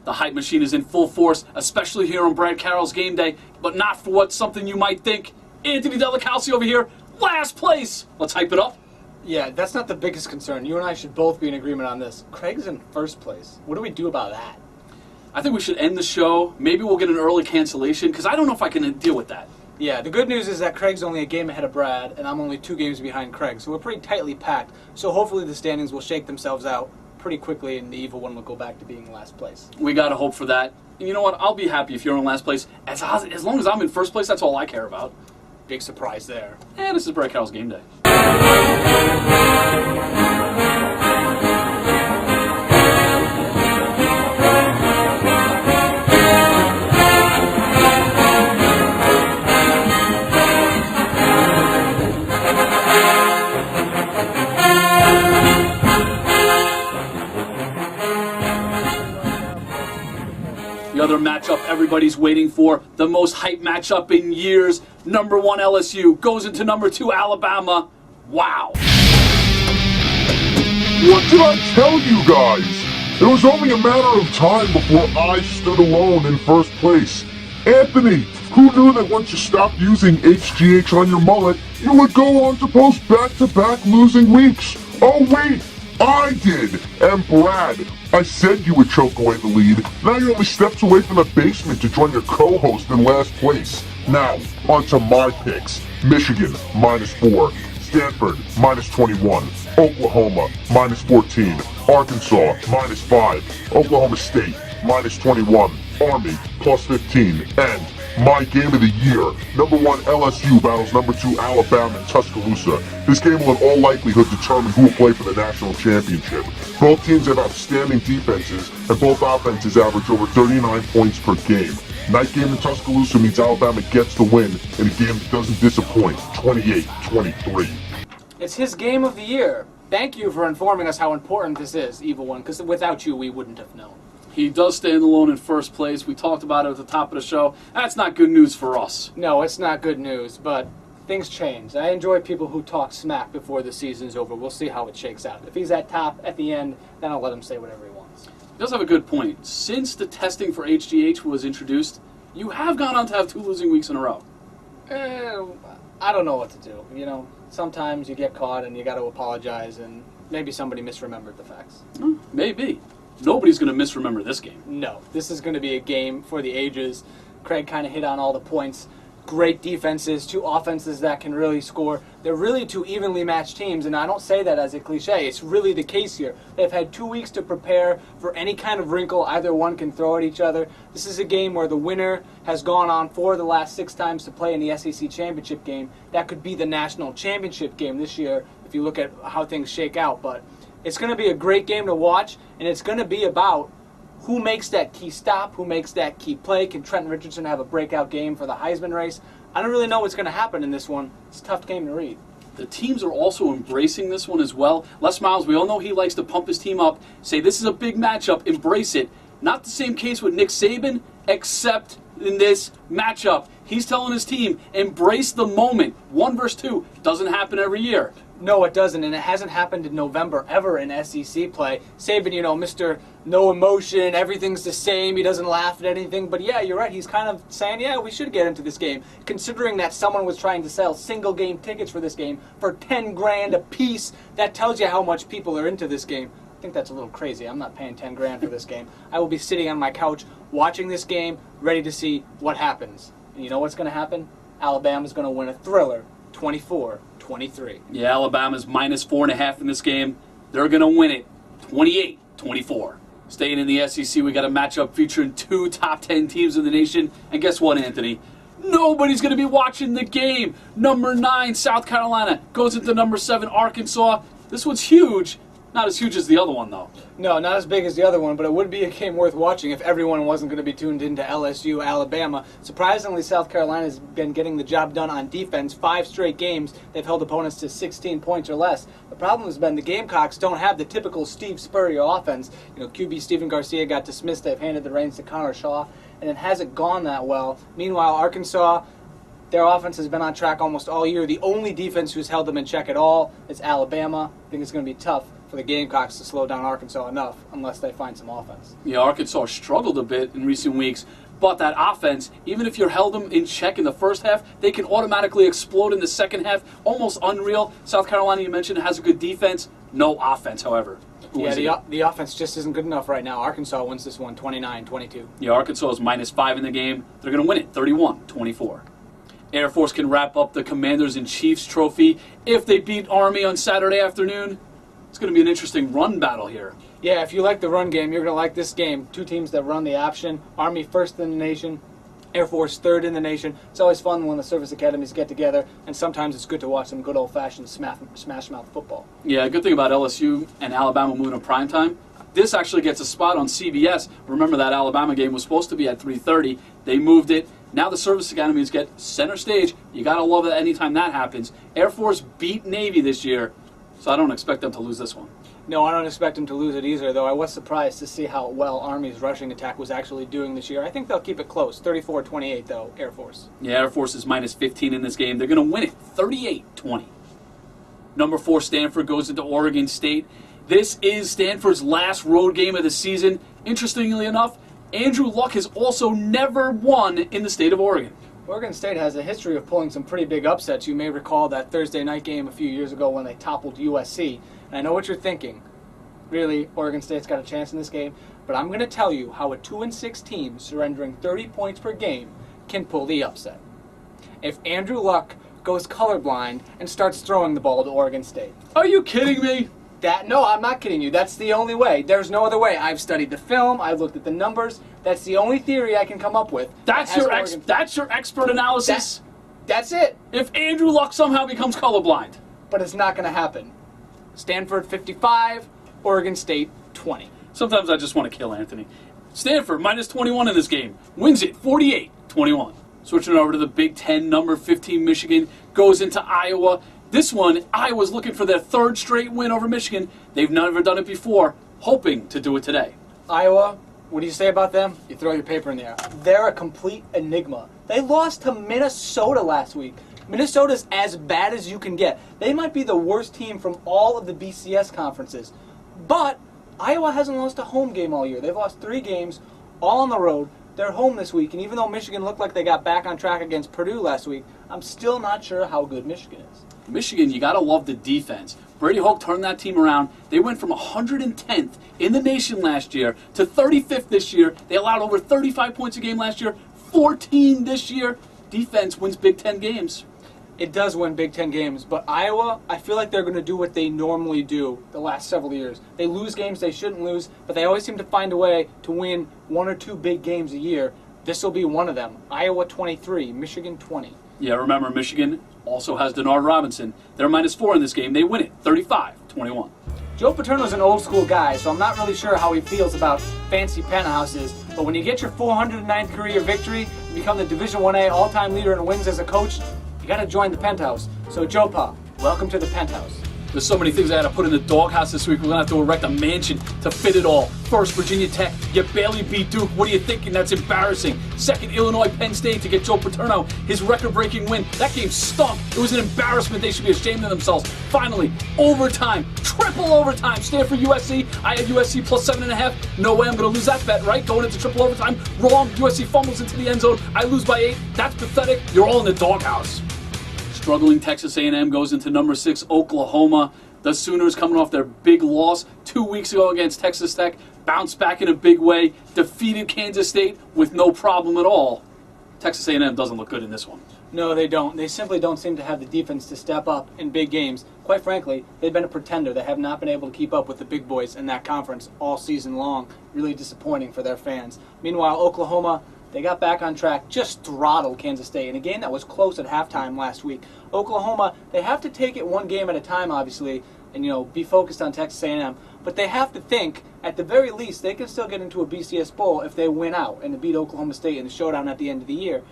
The hype machine is in full force, especially here on Brad Carroll's Game Day, but not for what something you might think. Anthony Della Calce over here, last place. Let's hype it up. Yeah, that's not the biggest concern. You and I should both be in agreement on this. Craig's in first place. What do we do about that? I think we should end the show. Maybe we'll get an early cancellation, because I don't know if I can deal with that. Yeah, the good news is that Craig's only a game ahead of Brad, and I'm only 2 games behind Craig, so we're pretty tightly packed. So hopefully the standings will shake themselves out pretty quickly, and the evil one will go back to being last place. We got to hope for that. And you know what? I'll be happy if you're in last place. As long as I'm in first place, that's all I care about. Big surprise there. And this is Brad Carroll's Game Day. The other matchup everybody's waiting for, the most hyped matchup in years. Number 1 LSU goes into number 2 Alabama. Wow. What did I tell you guys? It was only a matter of time before I stood alone in first place. Anthony, who knew that once you stopped using HGH on your mullet, you would go on to post back-to-back losing weeks? Oh wait, I did! And Brad, I said you would choke away the lead. Now you're only steps away from the basement to join your co-host in last place. Now, on to my picks. Michigan, -4. Stanford, -21. Oklahoma, -14. Arkansas, -5. Oklahoma State, -21. Army, +15. And my game of the year, number 1 LSU battles number 2 Alabama in Tuscaloosa. This game will in all likelihood determine who will play for the national championship. Both teams have outstanding defenses, and both offenses average over 39 points per game. Night game in Tuscaloosa means Alabama gets the win in a game that doesn't disappoint, 28-23. It's his game of the year. Thank you for informing us how important this is, Evil One, because without you, we wouldn't have known. He does stand alone in first place. We talked about it at the top of the show. That's not good news for us. No, it's not good news, but things change. I enjoy people who talk smack before the season's over. We'll see how it shakes out. If he's at top at the end, then I'll let him say whatever he wants. He does have a good point. Since the testing for HGH was introduced, you have gone on to have 2 losing weeks in a row. I don't know what to do. You know, sometimes you get caught and you got to apologize, and maybe somebody misremembered the facts. Maybe. Nobody's going to misremember this game. No, this is going to be a game for the ages. Craig kind of hit on all the points. Great defenses, 2 offenses that can really score. They're really 2 evenly matched teams, and I don't say that as a cliche. It's really the case here. They've had 2 weeks to prepare for any kind of wrinkle either one can throw at each other. This is a game where the winner has gone on 4 of the last 6 times to play in the SEC championship game. That could be the national championship game this year if you look at how things shake out. But it's going to be a great game to watch, and it's going to be about who makes that key stop, who makes that key play. Can Trenton Richardson have a breakout game for the Heisman race? I don't really know what's going to happen in this one. It's a tough game to read. The teams are also embracing this one as well. Les Miles, we all know he likes to pump his team up, say this is a big matchup, embrace it. Not the same case with Nick Saban, except in this matchup. He's telling his team, embrace the moment. 1 versus 2 doesn't happen every year. No, it doesn't, and it hasn't happened in November ever in SEC play. Saban, you know, Mr. No emotion, everything's the same, he doesn't laugh at anything. But yeah, you're right, he's kind of saying, yeah, we should get into this game. Considering that someone was trying to sell single game tickets for this game for $10 grand a piece, that tells you how much people are into this game. I think that's a little crazy. I'm not paying $10 grand for this game. I will be sitting on my couch watching this game, ready to see what happens. And you know what's going to happen? Alabama's going to win a thriller, 24-23. Yeah, Alabama's -4.5 in this game. They're going to win it, 28-24. Staying in the SEC, we got a matchup featuring 2 top 10 teams in the nation. And guess what, Anthony? Nobody's going to be watching the game. Number 9, South Carolina, goes into number 7, Arkansas. This one's huge. Not as huge as the other one, though. No, not as big as the other one, but it would be a game worth watching if everyone wasn't going to be tuned into LSU, Alabama. Surprisingly, South Carolina's been getting the job done on defense. 5 straight games, they've held opponents to 16 points or less. The problem has been the Gamecocks don't have the typical Steve Spurrier offense. You know, QB Stephen Garcia got dismissed. They've handed the reins to Connor Shaw, and it hasn't gone that well. Meanwhile, Arkansas, their offense has been on track almost all year. The only defense who's held them in check at all is Alabama. I think it's going to be tough for for the Gamecocks to slow down Arkansas enough unless they find some offense. Yeah, Arkansas struggled a bit in recent weeks, but that offense, even if you held them in check in the first half, they can automatically explode in the second half. Almost unreal. South Carolina, you mentioned, has a good defense. No offense, however. Yeah, the offense just isn't good enough right now. Arkansas wins this one 29-22. Yeah, Arkansas is -5 in the game. They're going to win it 31-24. Air Force can wrap up the Commanders and Chiefs trophy. If they beat Army on Saturday afternoon, it's going to be an interesting run battle here. Yeah, if you like the run game, you're going to like this game. Two teams that run the option. Army first in the nation, Air Force third in the nation. It's always fun when the service academies get together, and sometimes it's good to watch some good old-fashioned smash-mouth football. Yeah, good thing about LSU and Alabama moving to primetime, this actually gets a spot on CBS. Remember that Alabama game was supposed to be at 3:30. They moved it. Now the service academies get center stage. You got to love it anytime that happens. Air Force beat Navy this year, so I don't expect them to lose this one. No, I don't expect them to lose it either, though I was surprised to see how well Army's rushing attack was actually doing this year. I think they'll keep it close. 34-28, though, Air Force. Yeah, Air Force is -15 in this game. They're going to win it 38-20. Number 4, Stanford goes into Oregon State. This is Stanford's last road game of the season. Interestingly enough, Andrew Luck has also never won in the state of Oregon. Oregon State has a history of pulling some pretty big upsets. You may recall that Thursday night game a few years ago when they toppled USC. And I know what you're thinking. Really, Oregon State's got a chance in this game. But I'm going to tell you how a 2-6 team surrendering 30 points per game can pull the upset. If Andrew Luck goes colorblind and starts throwing the ball to Oregon State. Are you kidding me? No, I'm not kidding you. That's the only way. There's no other way. I've studied the film. I've looked at the numbers. That's the only theory I can come up with. That's your expert analysis? That's it. If Andrew Luck somehow becomes colorblind. But it's not going to happen. Stanford 55, Oregon State 20. Sometimes I just want to kill Anthony. Stanford -21 in this game. Wins it 48-21. Switching over to the Big Ten, number 15 Michigan goes into Iowa. This one, Iowa's looking for their third straight win over Michigan. They've never done it before, hoping to do it today. Iowa, what do you say about them? You throw your paper in the air. They're a complete enigma. They lost to Minnesota last week. Minnesota's as bad as you can get. They might be the worst team from all of the BCS conferences. But Iowa hasn't lost a home game all year. They've lost 3 games, all on the road. They're home this week, and even though Michigan looked like they got back on track against Purdue last week, I'm still not sure how good Michigan is. Michigan, you got to love the defense. Brady Hoke turned that team around. They went from 110th in the nation last year to 35th this year. They allowed over 35 points a game last year, 14 this year. Defense wins Big Ten games. It does win Big Ten games, but Iowa, I feel like they're going to do what they normally do the last several years. They lose games they shouldn't lose, but they always seem to find a way to win 1 or 2 big games a year. This will be one of them. Iowa 23, Michigan 20. Yeah, remember, Michigan also has Denard Robinson. They're -4 in this game. They win it 35-21. Joe Paterno's an old school guy, so I'm not really sure how he feels about fancy penthouses, but when you get your 409th career victory and become the Division 1A all-time leader in wins as a coach, you got to join the penthouse. So Joe Pa, welcome to the penthouse. There's so many things I had to put in the doghouse this week. We're going to have to erect a mansion to fit it all. First, Virginia Tech. You barely beat Duke. What are you thinking? That's embarrassing. Second, Illinois, Penn State to get Joe Paterno his record-breaking win. That game stunk. It was an embarrassment. They should be ashamed of themselves. Finally, overtime. Triple overtime. Stanford, USC. I had USC +7.5. No way I'm going to lose that bet, right? Going into triple overtime. Wrong. USC fumbles into the end zone. I lose by 8. That's pathetic. You're all in the doghouse. Struggling Texas A&M goes into number 6 Oklahoma. The Sooners coming off their big loss 2 weeks ago against Texas Tech, bounced back in a big way, defeated Kansas State with no problem at all. Texas A&M doesn't look good in this one. No, they don't. They simply don't seem to have the defense to step up in big games. Quite frankly, they've been a pretender. They have not been able to keep up with the big boys in that conference all season long. Really disappointing for their fans. Meanwhile, Oklahoma, they got back on track, just throttled Kansas State in a game that was close at halftime last week. Oklahoma, they have to take it one game at a time, obviously, and be focused on Texas A&M. But they have to think, at the very least, they can still get into a BCS Bowl if they win out and beat Oklahoma State in the showdown at the end of the year.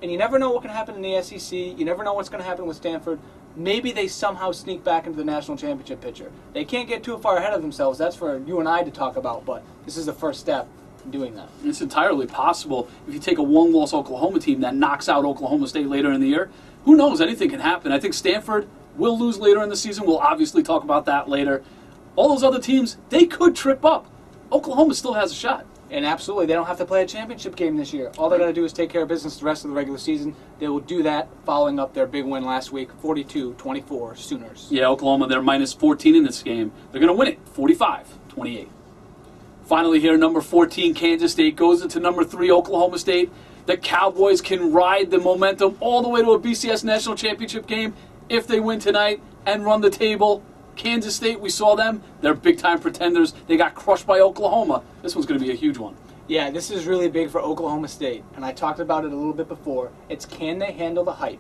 And you never know what can happen in the SEC. You never know what's going to happen with Stanford. Maybe they somehow sneak back into the national championship picture. They can't get too far ahead of themselves. That's for you and I to talk about, but this is the first step. Doing that. It's entirely possible if you take a one-loss Oklahoma team that knocks out Oklahoma State later in the year. Who knows? Anything can happen. I think Stanford will lose later in the season. We'll obviously talk about that later. all those other teams, they could trip up. Oklahoma still has a shot. And absolutely, they don't have to play a championship game this year. All they're going to do is take care of business the rest of the regular season. They will do that following up their big win last week, 42-24 Sooners. Yeah, Oklahoma, they're minus 14 in this game. They're going to win it, 45-28. Finally here, number 14, Kansas State goes into number 3, Oklahoma State. The Cowboys can ride the momentum all the way to a BCS National Championship game if they win tonight and run the table. Kansas State, we saw them. They're big-time pretenders. They got crushed by Oklahoma. This one's going to be a huge one. Yeah, this is really big for Oklahoma State, and I talked about it a little bit before. It's can they handle the hype?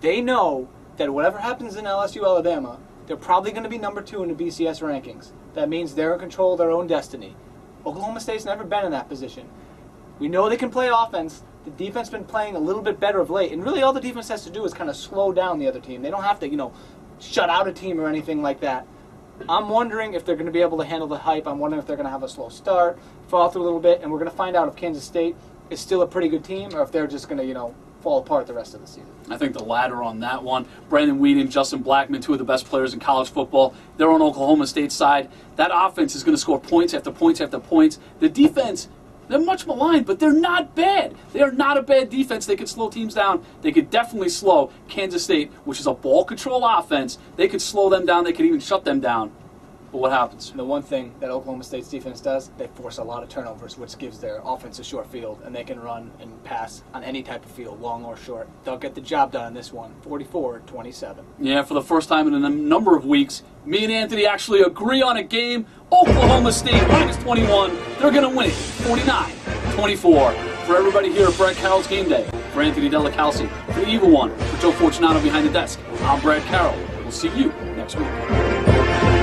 They know that whatever happens in LSU, Alabama, they're probably going to be number 2 in the BCS rankings. That means they're in control of their own destiny. Oklahoma State's never been in that position. We know they can play offense. The defense has been playing a little bit better of late, and really all the defense has to do is kind of slow down the other team. They don't have to, shut out a team or anything like that. I'm wondering if they're going to be able to handle the hype. I'm wondering if they're going to have a slow start, fall through a little bit, and we're going to find out if Kansas State is still a pretty good team or if they're just going to, fall apart the rest of the season. I think the latter on that one. Brandon Weeden, Justin Blackman, 2 of the best players in college football. They're on Oklahoma State's side. That offense is going to score points after points after points. The defense, they're much maligned, but they're not bad. They are not a bad defense. They could slow teams down. They could definitely slow Kansas State, which is a ball control offense. They could slow them down. They could even shut them down. But what happens? And the one thing that Oklahoma State's defense does, they force a lot of turnovers, which gives their offense a short field, and they can run and pass on any type of field, long or short. They'll get the job done in this one, 44-27. Yeah, for the first time in a number of weeks, me and Anthony actually agree on a game. Oklahoma State minus 21. They're going to win it, 49-24. For everybody here at Brad Carroll's Game Day, for Anthony Della, Calce, for the Evil One, for Joe Fortunato behind the desk, I'm Brad Carroll. We'll see you next week.